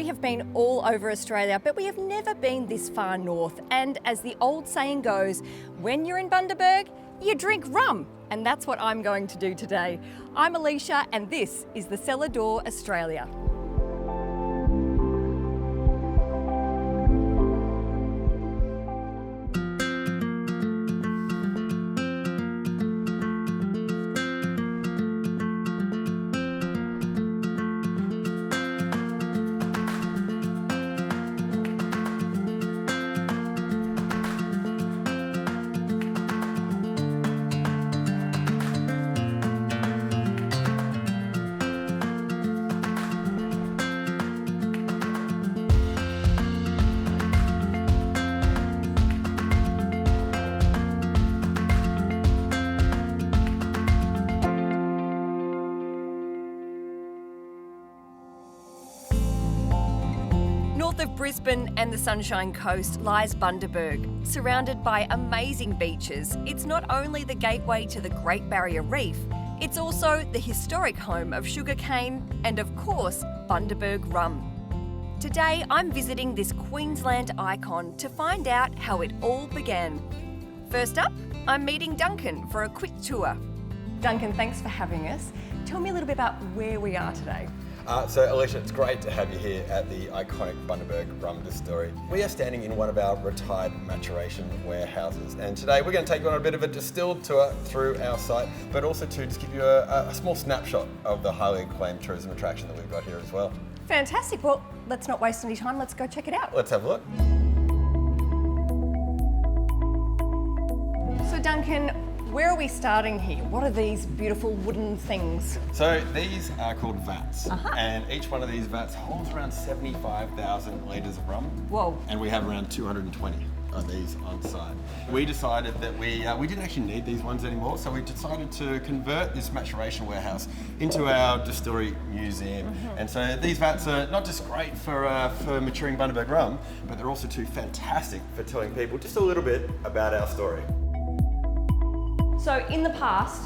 we have been all over Australia, but we have never been this far north. And as the old saying goes, when you're in Bundaberg, you drink rum. And that's what I'm going to do today. I'm Aleisha, and this is the Cellar Door Australia. North of Brisbane and the Sunshine Coast lies Bundaberg. Surrounded by amazing beaches, it's not only the gateway to the Great Barrier Reef, it's also the historic home of sugarcane and, of course, Bundaberg Rum. Today, I'm visiting this Queensland icon to find out how it all began. First up, I'm meeting Duncan for a quick tour. Duncan, thanks for having us. Tell me a little bit about where we are today. So Aleisha, it's great to have you here at the iconic Bundaberg Rum Distillery. We are standing in one of our retired maturation warehouses, and today we're going to take you on a bit of a distilled tour through our site, but also to just give you a small snapshot of the highly acclaimed tourism attraction that we've got here as well. Fantastic. Well, let's not waste any time. Let's go check it out. Let's have a look. So Duncan, where are we starting here? What are these beautiful wooden things? So these are called vats, and each one of these vats holds around 75,000 litres of rum. Whoa. And we have around 220 of these on site. We decided that we didn't actually need these ones anymore, so we decided to convert this maturation warehouse into our distillery museum. And so these vats are not just great for maturing Bundaberg rum, but they're also too fantastic for telling people just a little bit about our story. So in the past,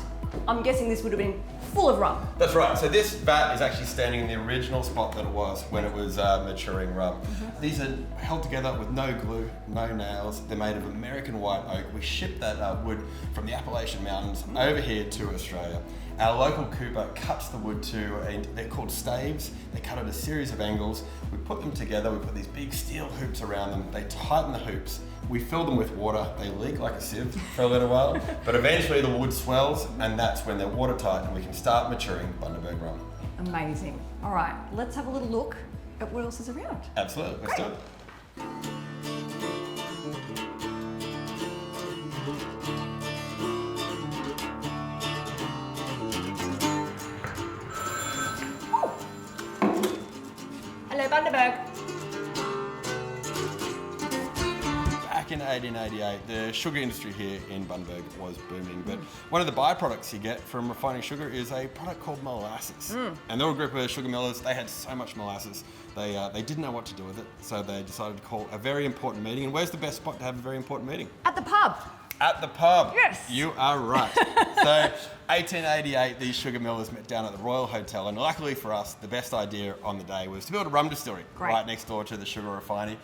I'm guessing this would have been full of rum. That's right. So this vat is actually standing in the original spot that it was when it was maturing rum. These are held together with no glue, no nails. They're made of American white oak. We ship that wood from the Appalachian Mountains over here to Australia. Our local cooper cuts the wood they're called staves. They cut at a series of angles. We put them together. We put these big steel hoops around them. They tighten the hoops. We fill them with water. They leak like a sieve for a little while, but eventually the wood swells, and that's when they're watertight and we can start maturing Bundaberg rum. Amazing. All right, let's have a little look at what else is around. Absolutely, let's do it. Hello, Bundaberg. Back in 1888, the sugar industry here in Bundaberg was booming, but one of the byproducts you get from refining sugar is a product called molasses. And there were a group of sugar millers. They had so much molasses, they didn't know what to do with it, so they decided to call a very important meeting. And where's the best spot to have a very important meeting? At the pub. At the pub. Yes. You are right. So 1888, these sugar millers met down at the Royal Hotel, and luckily for us, the best idea on the day was to build a rum distillery right next door to the sugar refinery.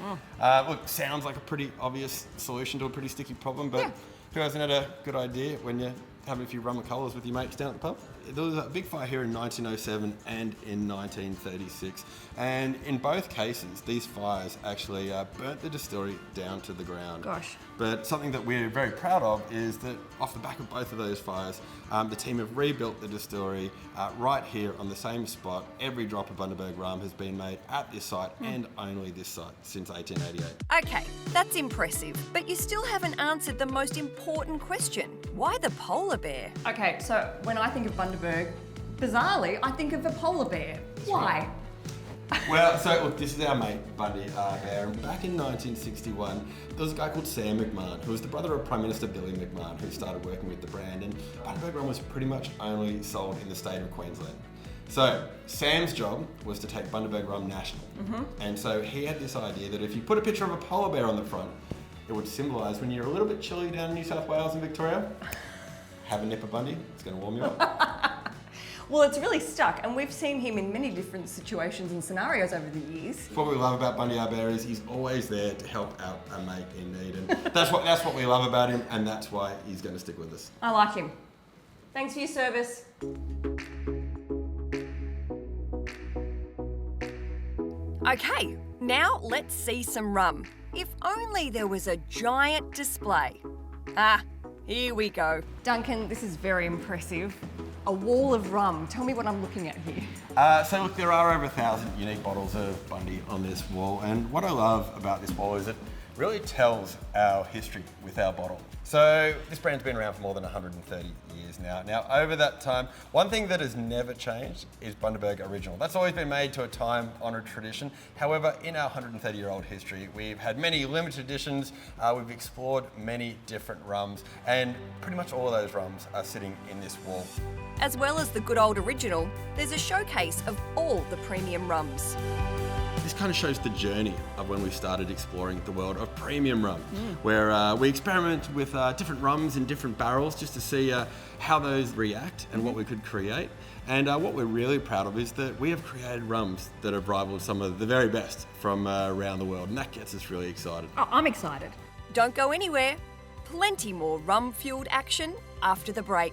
Look, sounds like a pretty obvious solution to a pretty sticky problem, but who hasn't had a good idea when you're having a few rum and colas with your mates down at the pub? There was a big fire here in 1907 and in 1936, and in both cases, these fires actually burnt the distillery down to the ground. Gosh. But something that we're very proud of is that off the back of both of those fires, the team have rebuilt the distillery right here on the same spot. Every drop of Bundaberg rum has been made at this site and only this site since 1888. Okay, that's impressive, but you still haven't answered the most important question. Why the polar bear? Okay, so when I think of Bundaberg, bizarrely, I think of a polar bear. Why? Well, so look, this is our mate, Bundy Bear, and back in 1961, there was a guy called Sam McMahon, who was the brother of Prime Minister Billy McMahon, who started working with the brand, and Bundaberg rum was pretty much only sold in the state of Queensland. So Sam's job was to take Bundaberg rum national, and so he had this idea that if you put a picture of a polar bear on the front, it would symbolise when you're a little bit chilly down in New South Wales and Victoria, have a nip of Bundy, it's going to warm you up. Well, it's really stuck, and we've seen him in many different situations and scenarios over the years. What we love about Bundy our Bear is he's always there to help out a mate in need, and that's what we love about him, and that's why he's going to stick with us. I like him. Thanks for your service. Okay, now let's see some rum. If only there was a giant display. Ah, here we go. Duncan, this is very impressive. A wall of rum. Tell me what I'm looking at here. So look, there are over 1,000 unique bottles of Bundy on this wall, and what I love about this wall is it really tells our history with our bottle. So this brand's been around for more than 130 years now. Now, over that time, one thing that has never changed is Bundaberg Original. That's always been made to a time-honoured tradition. However, in our 130-year-old history, we've had many limited editions, we've explored many different rums, and pretty much all of those rums are sitting in this wall. As well as the good old original, there's a showcase of all the premium rums. This kind of shows the journey of when we started exploring the world of premium rum, where we experiment with different rums in different barrels just to see how those react and what we could create. And what we're really proud of is that we have created rums that have rivaled some of the very best from around the world, and that gets us really excited. Oh, I'm excited. Don't go anywhere. Plenty more rum-fueled action after the break.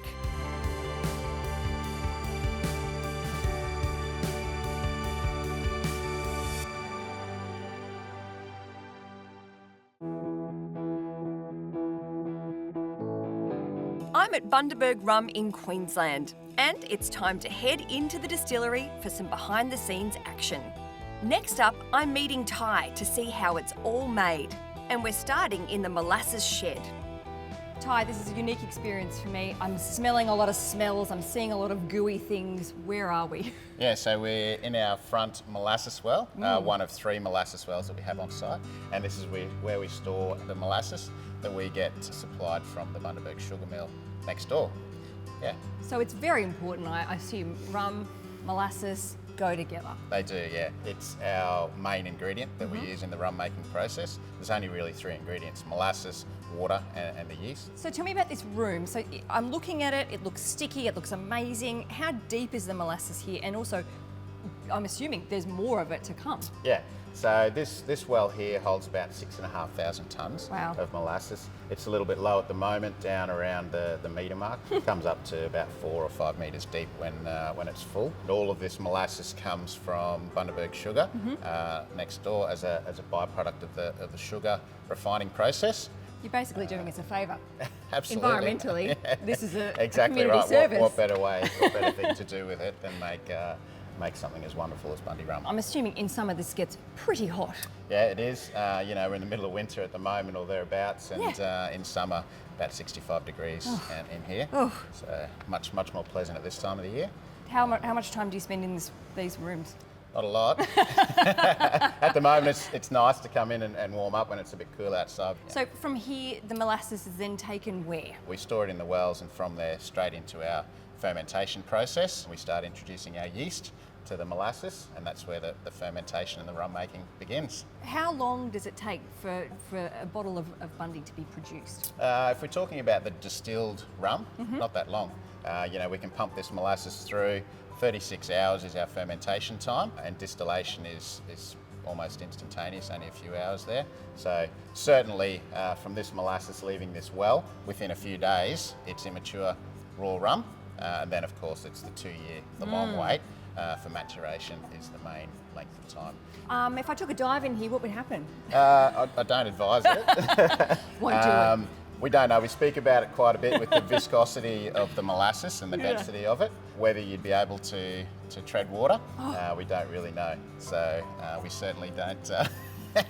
I'm at Bundaberg Rum in Queensland, and it's time to head into the distillery for some behind-the-scenes action. Next up, I'm meeting Ty to see how it's all made, and we're starting in the molasses shed. Ty, this is a unique experience for me. I'm smelling a lot of smells, I'm seeing a lot of gooey things. Where are we? Yeah, so we're in our front molasses well, one of 3 molasses wells that we have on site, and this is where we store the molasses that we get supplied from the Bundaberg sugar mill next door. Yeah. So it's very important, I assume, rum, molasses go together. They do, yeah. It's our main ingredient that we use in the rum making process. There's only really 3 ingredients: molasses, water, and the yeast. So tell me about this room. So I'm looking at it, it looks sticky, it looks amazing. How deep is the molasses here? And also, I'm assuming there's more of it to come. Yeah. So this well here holds about 6,500 tonnes Wow. of molasses. It's a little bit low at the moment, down around the metre mark. It comes up to about 4 or 5 metres deep when it's full. And all of this molasses comes from Bundaberg sugar next door as a byproduct of the sugar refining process. You're basically doing us a favour. Absolutely. Environmentally, this is a exactly community right. service. What better thing to do with it than make something as wonderful as Bundy rum. I'm assuming in summer this gets pretty hot. Yeah, it is. You know, we're in the middle of winter at the moment or thereabouts, and in summer about 65 degrees in here. So much more pleasant at this time of the year. How much time do you spend in these rooms? Not a lot. At the moment, it's nice to come in and warm up when it's a bit cool outside. So from here, the molasses is then taken where? We store it in the wells, and from there straight into our fermentation process. We start introducing our yeast to the molasses, and that's where the fermentation and the rum making begins. How long does it take for a bottle of Bundy to be produced? If we're talking about the distilled rum, not that long. You know, we can pump this molasses through. 36 hours is our fermentation time, and distillation is almost instantaneous, only a few hours there. So certainly from this molasses leaving this well, within a few days, it's immature raw rum. And then of course it's the 2-year, the long wait for maturation is the main length of time. If I took a dive in here, what would happen? I don't advise it. Won't do it. We don't know. We speak about it quite a bit with the viscosity of the molasses and the density of it. Whether you'd be able to tread water, we don't really know. So we certainly don't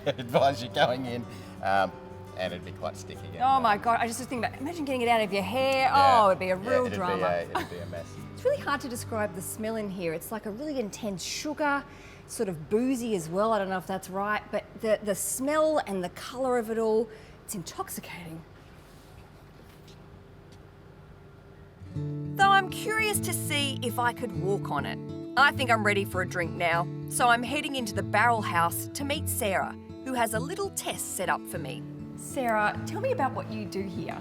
advise you going in. And it'd be quite sticky. Oh my God, I just think about, imagine getting it out of your hair. Yeah. Oh, it'd be a real drama. It'd be a mess. It's really hard to describe the smell in here. It's like a really intense sugar, sort of boozy as well. I don't know if that's right, but the smell and the colour of it all, it's intoxicating. Though I'm curious to see if I could walk on it. I think I'm ready for a drink now, so I'm heading into the barrel house to meet Sarah, who has a little test set up for me. Sarah, tell me about what you do here.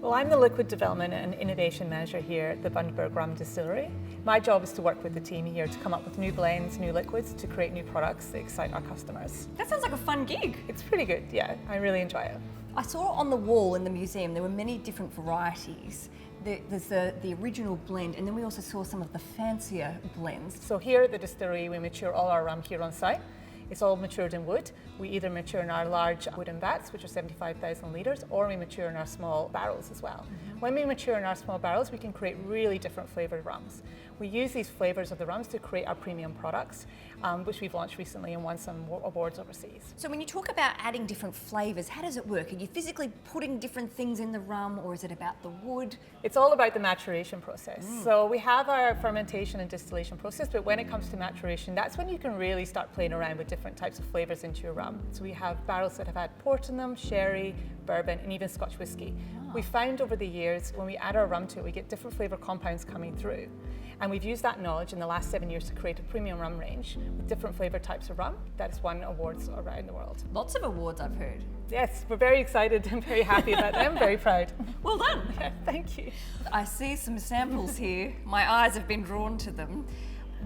Well, I'm the Liquid Development and Innovation Manager here at the Bundaberg Rum Distillery. My job is to work with the team here to come up with new blends, new liquids, to create new products that excite our customers. That sounds like a fun gig. It's pretty good, yeah. I really enjoy it. I saw on the wall in the museum there were many different varieties. There's the original blend, and then we also saw some of the fancier blends. So here at the distillery, we mature all our rum here on site. It's all matured in wood. We either mature in our large wooden vats, which are 75,000 litres, or we mature in our small barrels as well. When we mature in our small barrels, we can create really different flavoured rums. We use these flavours of the rums to create our premium products, which we've launched recently and won some awards overseas. So when you talk about adding different flavours, how does it work? Are you physically putting different things in the rum, or is it about the wood? It's all about the maturation process. So we have our fermentation and distillation process, but when it comes to maturation, that's when you can really start playing around with different types of flavours into your rum. So we have barrels that have had port in them, sherry, bourbon, and even Scotch whisky. We found over the years, when we add our rum to it, we get different flavour compounds coming through. And we've used that knowledge in the last 7 years to create a premium rum range with different flavour types of rum that has won awards around the world. Lots of awards, I've heard. Yes, we're very excited and very happy about them, very proud. Well done. Yeah, thank you. I see some samples here. My eyes have been drawn to them.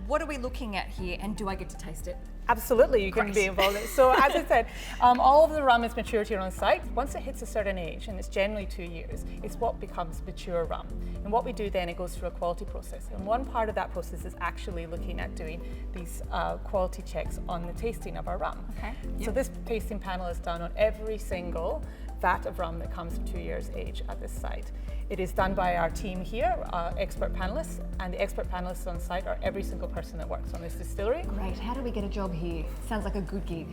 What are we looking at here, and do I get to taste it? Absolutely, you can be involved in it. So as I said, all of the rum is matured here on site. Once it hits a certain age, and it's generally 2 years, it's what becomes mature rum. And what we do then, it goes through a quality process. And one part of that process is actually looking at doing these quality checks on the tasting of our rum. Okay. So this tasting panel is done on every single vat of rum that comes to 2 years age at this site. It is done by our team here, expert panelists, and the expert panelists on site are every single person that works on this distillery. Great. How do we get a job here? Sounds like a good gig.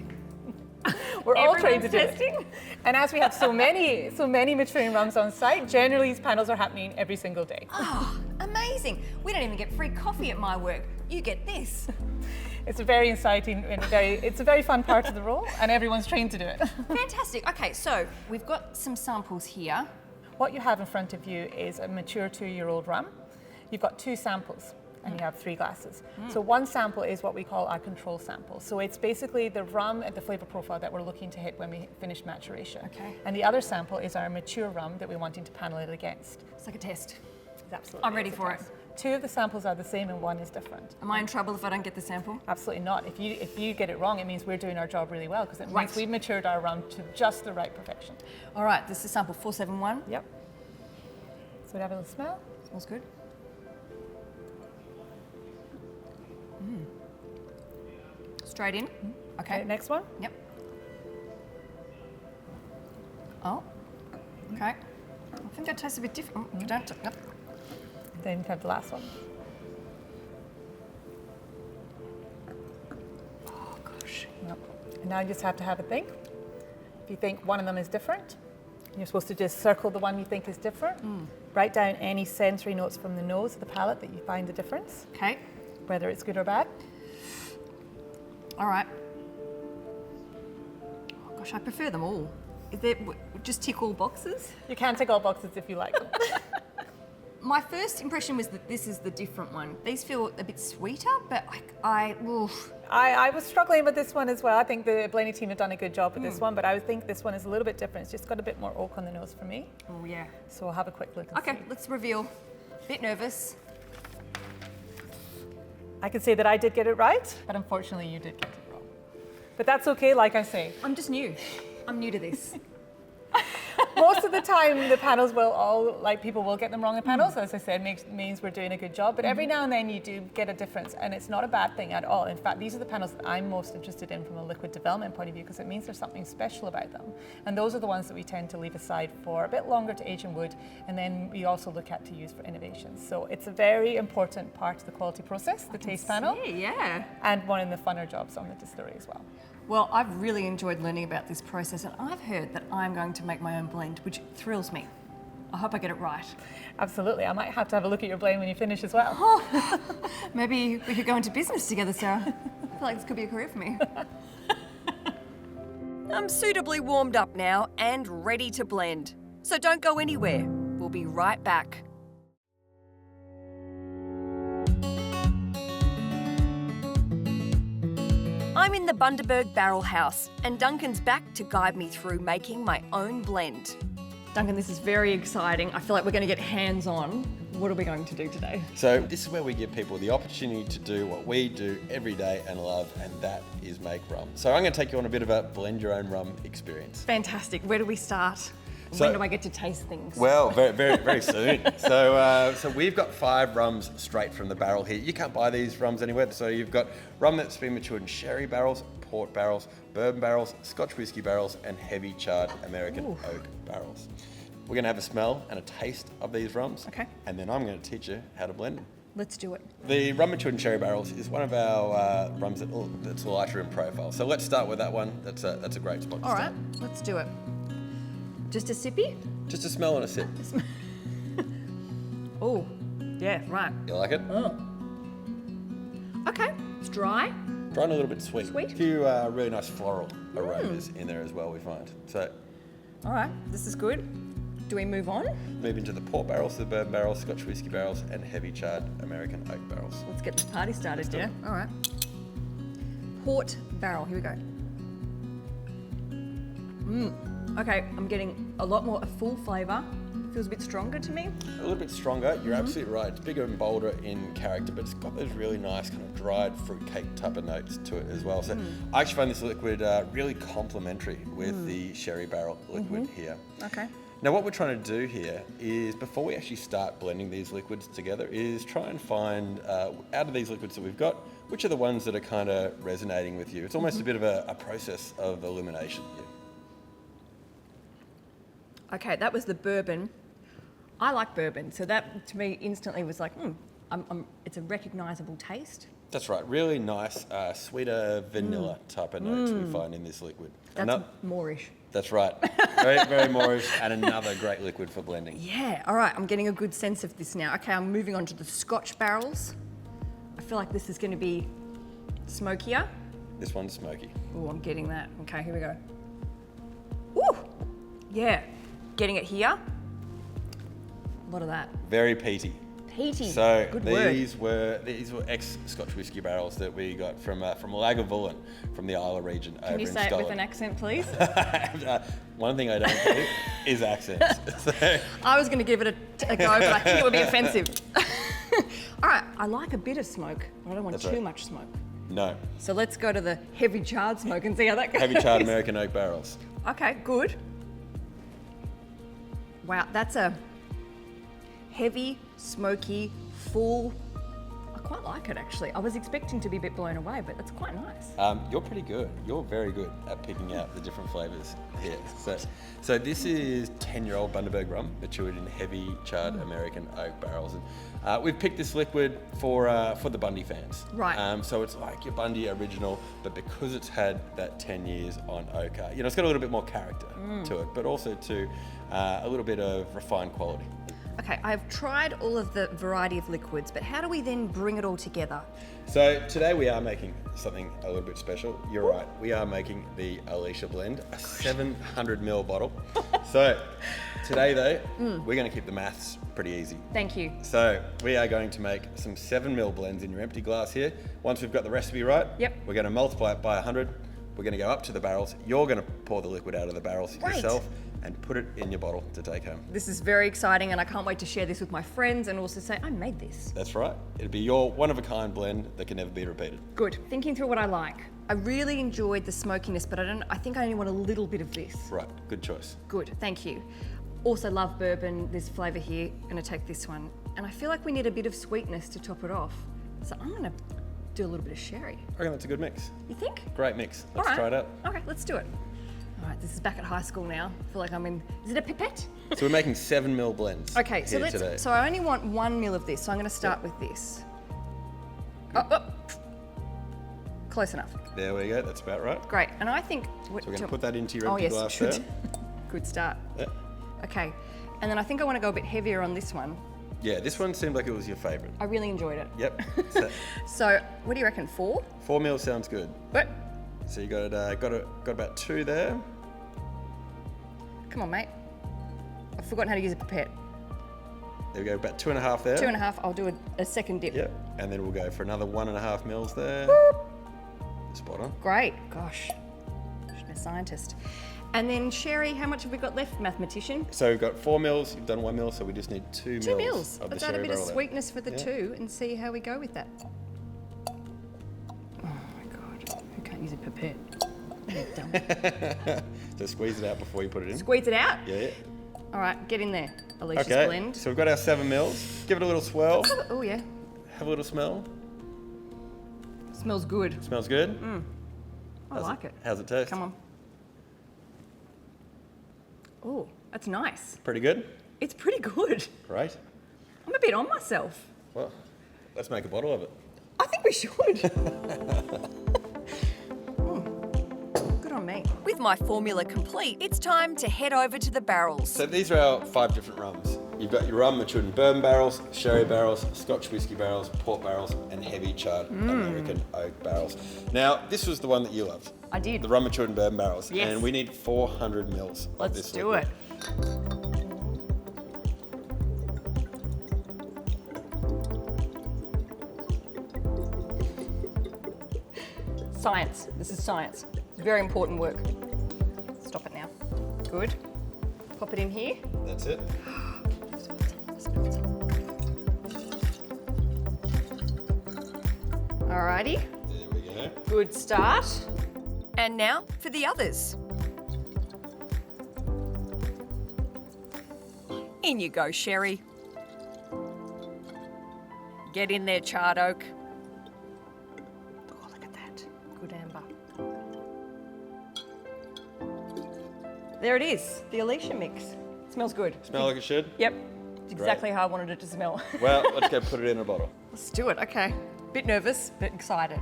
We're all trained to do testing? it. And as we have so many maturing rums on site, generally these panels are happening every single day. Oh, amazing. We don't even get free coffee at my work. You get this. It's a very exciting and it's a very fun part of the role, and everyone's trained to do it. Fantastic. Okay, so we've got some samples here. What you have in front of you is a mature 2-year-old rum. You've got 2 samples and you have 3 glasses. So one sample is what we call our control sample. So it's basically the rum and the flavour profile that we're looking to hit when we finish maturation. Okay. And the other sample is our mature rum that we're wanting to panel it against. It's like a test. It's absolutely. I'm ready for it. 2 of the samples are the same and 1 is different. Am I in trouble if I don't get the sample? Absolutely not. If you get it wrong, it means we're doing our job really well, because it Right. means we've matured our rum to just the right perfection. All right, this is sample 471. Yep. So we have a little smell. Smells good. Straight in. Okay. Okay, next one. Yep. Oh. Okay. I think that tastes a bit different. You don't. Yep. Then we have the last one. Oh gosh. Yep. And now you just have to have a think. If you think one of them is different, you're supposed to just circle the one you think is different. Write down any sensory notes from the nose, the palate, that you find the difference, Okay. whether it's good or bad. All right. Oh gosh, I prefer them all. Is there just tick all boxes? You can tick all boxes if you like them. My first impression was that this is the different one. These feel a bit sweeter, but I I was struggling with this one as well. I think the Blaney team have done a good job with this one, but I would think this one is a little bit different. It's just got a bit more oak on the nose for me. oh yeah. So we'll have a quick look and Okay, see. let's reveal. Bit nervous. I can say that I did get it right, but unfortunately you did get it wrong. But that's okay, like I say. I'm just new. I'm new to this. Most of the time, the panels will all, like, people will get them wrong in panels. As I said, means we're doing a good job. But every now and then you do get a difference, and it's not a bad thing at all. In fact, these are the panels that I'm most interested in from a liquid development point of view, because it means there's something special about them. And those are the ones that we tend to leave aside for a bit longer to age in wood, and then we also look at to use for innovations. So it's a very important part of the quality process, the taste panel, Yeah. and one of the funner jobs on the distillery as well. Well, I've really enjoyed learning about this process, and I've heard that I'm going to make my own blend, which thrills me. I hope I get it right. Absolutely. I might have to have a look at your blend when you finish as well. Oh, maybe we could go into business together, Sarah. I feel like this could be a career for me. I'm suitably warmed up now and ready to blend. So don't go anywhere. We'll be right back. I'm in the Bundaberg Barrel House, and Duncan's back to guide me through making my own blend. Duncan, this is very exciting. I feel like we're going to get hands-on. What are we going to do today? So this is where we give people the opportunity to do what we do every day and love, and that is make rum. So I'm going to take you on a bit of a blend your own rum experience. Fantastic. Where do we start? So- When do I get to taste things? Well, very soon. So we've got 5 rums straight from the barrel here. You can't buy these rums anywhere. So you've got rum that's been matured in sherry barrels, port barrels, bourbon barrels, Scotch whiskey barrels, and heavy charred American oak barrels. We're going to have a smell and a taste of these rums. Okay. And then I'm going to teach you how to blend them. Let's do it. The rum matured in sherry barrels is one of our rums that's Aleisha in profile. So let's start with that one. That's a great spot to All start. right, let's do it. Just a sippy? Just a smell and a sip. Oh, yeah, right. You like it? Okay, it's dry. Dry and a little bit sweet. Sweet. A few really nice floral aromas in there as well, we find. So All right, this is good. Do we move on? move into the port barrels, the bourbon barrels, Scotch whiskey barrels, and heavy charred American oak barrels. Let's get the party started, do yeah? it. All right. Port barrel, here we go. Okay, I'm getting a lot more, a full flavour. Feels a bit stronger to me. A little bit stronger, you're absolutely right. It's bigger and bolder in character, but it's got those really nice kind of dried fruitcake type of notes to it as well. So I actually find this liquid really complementary with the sherry barrel liquid here. Okay. Now what we're trying to do here is, before we actually start blending these liquids together, is try and find, out of these liquids that we've got, which are the ones that are kind of resonating with you. It's almost a bit of a process of elimination here. Okay, that was the bourbon. I like bourbon, so that to me instantly was like, it's a recognisable taste. That's right, really nice, sweeter vanilla type of notes we find in this liquid. That's Moorish. That's right, very Moorish, and another great liquid for blending. Yeah, all right, I'm getting a good sense of this now. Okay, I'm moving on to the Scotch barrels. I feel like this is going to be smokier. This one's smoky. Oh, I'm getting that. Okay, here we go. Woo! Yeah, getting it here. A lot of that. Very peaty. Peaty. So Good word. these were ex-Scotch whiskey barrels that we got from Lagavulin, from the Isla region over Can you in say it with Scotland. an accent, please? One thing I don't do is accents. So, I was going to give it a go, but I think it would be offensive. All right, I like a bit of smoke, but I don't want That's too right. much smoke. no, So let's go to the heavy charred smoke and see how that goes. heavy charred American oak barrels. Okay, good. Wow, that's a heavy, smoky, full. I quite like it actually. I was expecting to be a bit blown away, but that's quite nice. You're pretty good. You're very good at picking out the different flavours here. So this is 10-year-old Bundaberg Rum, matured in heavy charred American oak barrels. And we've picked this liquid for the Bundy fans. Right. So it's like your Bundy original, but because it's had that 10 years on oak, it's got a little bit more character to it, but also to a little bit of refined quality. Okay, I've tried all of the variety of liquids, but how do we then bring it all together? So today we are making something a little bit special. You're right, we are making the Aleisha blend, a 700ml bottle. So today though, we're going to keep the maths pretty easy. Thank you. So we are going to make some 7ml blends in your empty glass here. Once we've got the recipe right, Yep. we're going to multiply it by 100. We're going to go up to the barrels. You're going to pour the liquid out of the barrels Great. yourself and put it in your bottle to take home. This is very exciting and I can't wait to share this with my friends and also say, I made this. That's right. It'll be your one-of-a-kind blend that can never be repeated. Good. Thinking through what I like. I really enjoyed the smokiness, but I think I only want a little bit of this. Right, good choice. Good, thank you. Also love bourbon, this flavour here. Gonna take this one. And I feel like we need a bit of sweetness to top it off. So I'm gonna do a little bit of sherry. I reckon that's a good mix. You think? Great mix. Let's All right. try it out. Okay, let's do it. All right, this is back at high school now. I feel like I'm in, is it a pipette? So we're making 7ml blends. Okay, so here today. so I only want 1 ml of this, so I'm gonna start with this. Oh, close enough. There we go, that's about right. Great, and I think... So we're going to put that into your empty yes, glass good. there. Good start. Yeah. Okay, and then I think I want to go a bit heavier on this one. Yeah, this one seemed like it was your favourite. I really enjoyed it. Yep. So So, what do you reckon, 4? 4 ml sounds good. What? So you got about 2 there. Come on, mate. I've forgotten how to use a pipette. There we go, about 2.5 there. 2.5, I'll do a second dip. Yep. And then we'll go for another 1.5 mils there. Spot on. Great, gosh. Should be a scientist. And then sherry, how much have we got left, mathematician? So we've got 4 mils, you've done 1 mil, so we just need 2 2 mils mils. of the Let's add a sherry bit of barrel there. sweetness for the Yeah. 2 and see how we go with that. Oh my God, who can't use a pipette? Dumb. So squeeze it out before you put it in. Squeeze it out? Yeah. All right, get in there, Aleisha's Okay, blend. so we've got our 7 mils. Give it a little swirl. Oh yeah, Have a little smell. smells good. Smells good? I like it. How's it taste? Come on. Oh, that's nice. Pretty good? It's pretty good. Great. I'm a bit on myself. Well, let's make a bottle of it. I think we should. Good on me. With my formula complete, it's time to head over to the barrels. So these are our 5 different rums. You've got your rum matured in bourbon barrels, sherry barrels, Scotch whiskey barrels, port barrels, and heavy charred American oak barrels. Now, this was the one that you loved. I did. The rum matured in bourbon barrels. Yes. And we need 400 mils of Let's this do liquid. it. Science. This is science. It's very important work. Stop it now. Good. Pop it in here. That's it. Alrighty. There we go. Good start. And now for the others. In you go, Sherry. Get in there, charred oak. Oh, look at that. Good amber. There it is, the Aleisha mix. Smells good. Smell like it should? Yep. It's exactly how I wanted it to smell. Well, let's go put it in a bottle. Let's do it, okay. Bit nervous, but excited.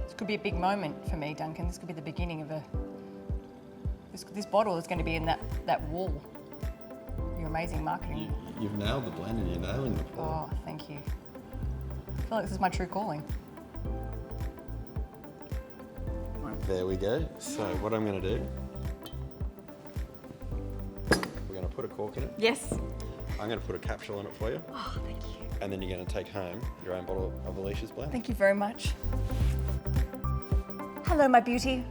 This could be a big moment for me, Duncan. This could be the beginning of a... This bottle is going to be in that wall. Your amazing marketing. You've nailed the blend and you're nailing the pour. Oh, thank you. I feel like this is my true calling. There we go. So what I'm going to do, we're going to put a cork in it. Yes. I'm going to put a capsule on it for you. Oh, thank you. And then you're going to take home your own bottle of Aleisha's blend. Thank you very much. Hello, my beauty.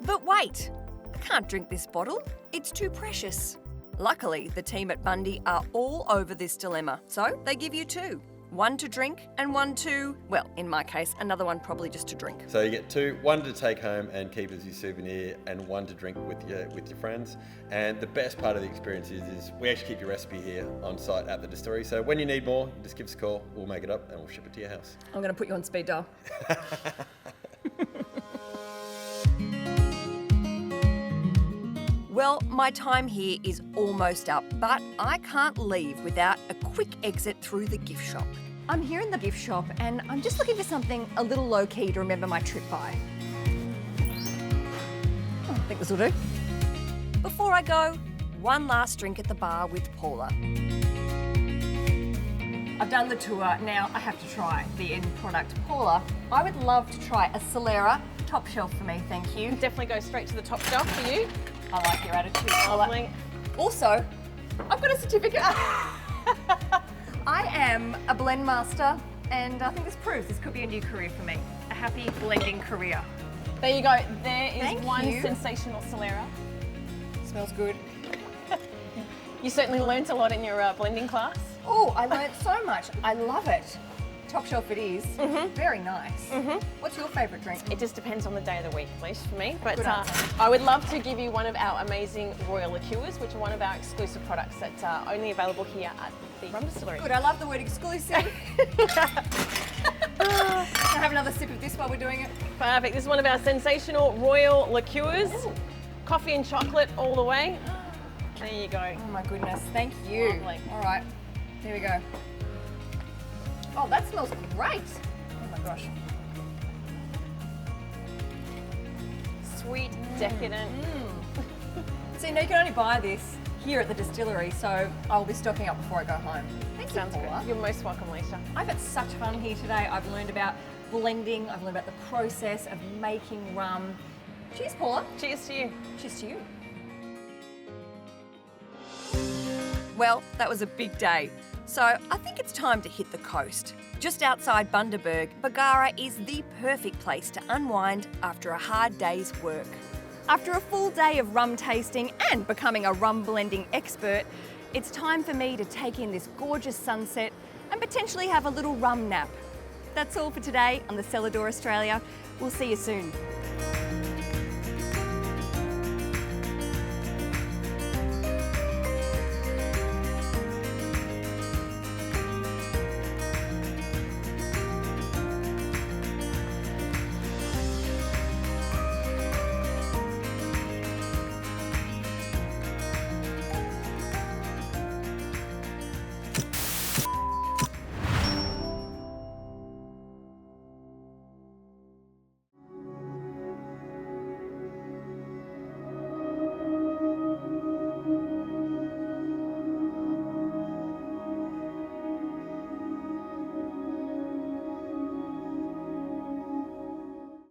But wait, I can't drink this bottle. It's too precious. Luckily, the team at Bundy are all over this dilemma, so they give you 2. 1 to drink and 1 to, well, in my case, another one probably just to drink. So you get 2, 1 to take home and keep as your souvenir, and 1 to drink with your friends. And the best part of the experience is we actually keep your recipe here on site at the distillery. So when you need more, just give us a call, we'll make it up and we'll ship it to your house. I'm going to put you on speed dial. Well, my time here is almost up, but I can't leave without a quick exit through the gift shop. I'm here in the gift shop and I'm just looking for something a little low-key to remember my trip by. I think this will do. Before I go, one last drink at the bar with Paula. I've done the tour, now I have to try the end product. Paula, I would love to try a Cellar top shelf for me, thank you. Definitely go straight to the top shelf for you. I like your attitude. Lovely. Also, I've got a certificate. I am a blend master, and I think this proves this could be a new career for me. A happy blending career. There you go. There is Thank one you. sensational Cellar. Smells good. You certainly learnt a lot in your blending class. Oh, I learnt so much. I love it. Top shelf it is. Very nice. What's your favourite drink? It just depends on the day of the week, Aleisha, for me. But Good answer. I would love to give you one of our amazing royal liqueurs, which are one of our exclusive products that are only available here at the Rum Distillery. Good, I love the word exclusive. Can I have another sip of this while we're doing it? Perfect. This is one of our sensational royal liqueurs. Ooh. Coffee and chocolate all the way. There you go. Oh my goodness, thank you. Lovely. All right, here we go. Oh, that smells great. Oh my gosh. Sweet, decadent. So you know you can only buy this here at the distillery, so I'll be stocking up before I go home. Thank you, Sounds Paula. good. You're most welcome, Aleisha. I've had such fun here today. I've learned about blending, I've learned about the process of making rum. Cheers, Paula. Cheers to you. Cheers to you. Well, that was a big day. So I think it's time to hit the coast. Just outside Bundaberg, Bargara is the perfect place to unwind after a hard day's work. After a full day of rum tasting and becoming a rum blending expert, it's time for me to take in this gorgeous sunset and potentially have a little rum nap. That's all for today on the Cellar Door Australia. We'll see you soon.